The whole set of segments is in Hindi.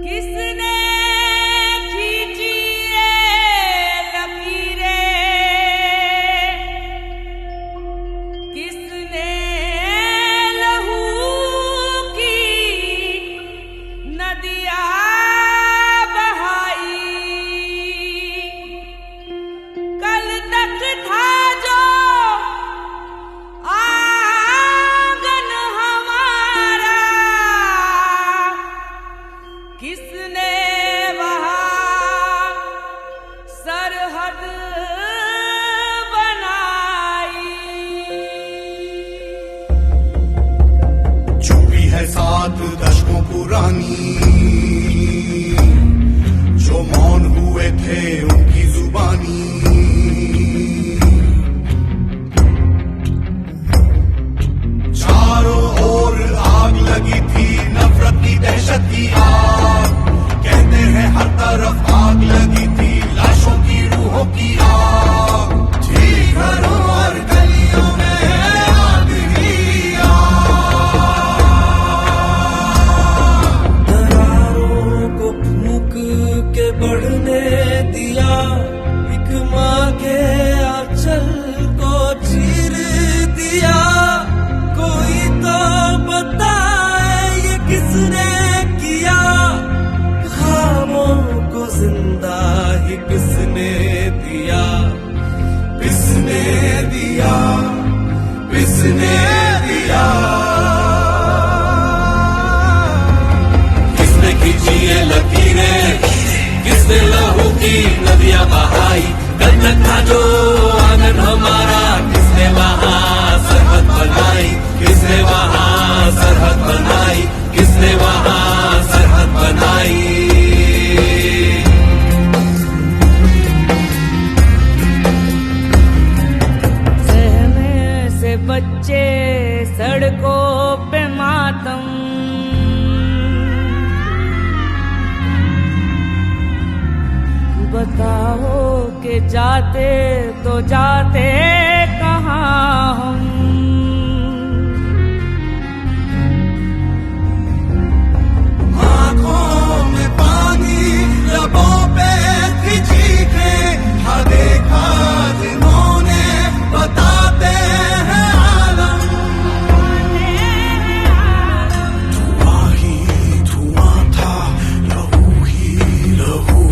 किसने खींची ये लकीरें, किसने लहू की नदियाँ बहाई। कल तक था जो आंगन हमारा, किसने वहाँ सरहद बनाई। चुप्पी है 7 दशकों पुरानी, जो मौन हुए थे उनकी जुबानी। चारों ओर आग लगी थी, नफरत की दहशत की आग। कहते हैं हर तरफ आग लगी थी, लाशों की रूहों की आग। थी घरों और गलियों में आग ही आग। दरारों को फूंक के बढ़ने दिया, एक माँ के आंचल को चीर दिया। कोई तो बताए ये किसने किया, ख्वाबों को जिंदा ही किसने दिया। किसने दिया, किसने दिया। किसने खींची ये लकीरें, किसने लहू की नदियाँ बहाई। कल तक था जो आंगन हमारा, किसने वहाँ सरहद बनाई। किसने वहाँ सरहद बनाई, किसने वहाँ सरहद बनाई। सहमे से बच्चे सड़कों पे मातम, बताओ कि जाते तो जाते कहाँ हम। आँखों में पानी, लबों पे थी चीखें। हाँ देखा जिन्होंने, बताते हैं आलम। धुआं ही धुआं था, लहू ही लहू।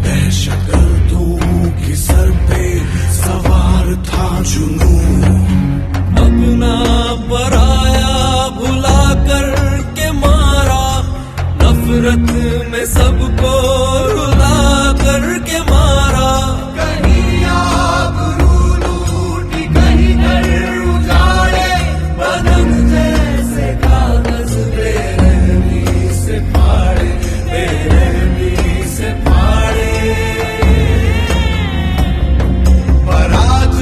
दहशत गर्दों की सर पे सवार था जुनून। अपना पराया भुला कर के मारा, नफरत में सबको रुला कर के मारा। कहीं आबरू लूटी, कहीं घर उजाड़े। बदन जैसे कागज बेरहमी से फाड़े, बेरहमी से फाड़े। पर आज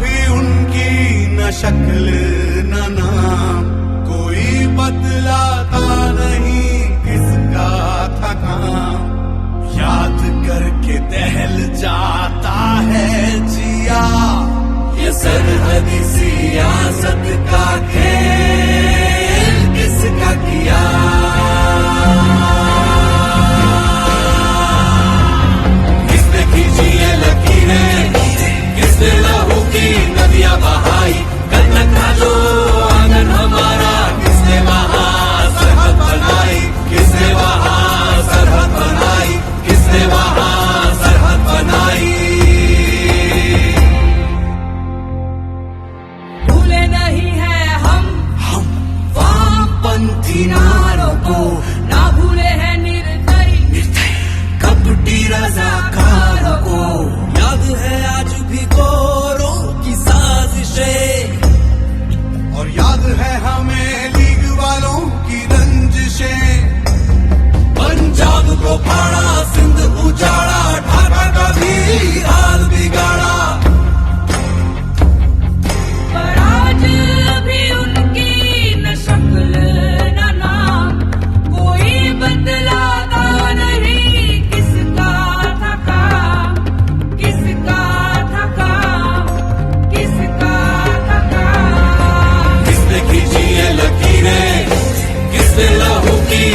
भी उनकी न शक्ल न नाम, कोई बतलाता नहीं किसका था काम। याद करके दहल जाता है जिया, ये सरहदी सियासत का खेल किसका किया। किसने खींची ये लकीरें, किसने लहू की नदियाँ बहाई। कल तक था जो आंगन हमारा, किसने वहाँ सरहद बनाई। किसने वहाँ सरहद बनाई, किसने वहाँ सरहद बनाई। भूले नहीं है हम वामपंथी नारों को। ना भूले हैं निर्दयी कपटी रज़ाकारों को। याद है आज भी गोरों की साजिशें, और याद है हमें लीग वालों की रंजिशें। पंजाब को फाड़ा, सिंध उजाड़ा, ढाका का भी हाल बिगाड़ा। पर आज भी उनकी न शक्ल न नाम, कोई बतलाता नहीं किसका था काम, किसका था काम, किसका था काम। किसने खींची ये लकीरें, किसने लहू की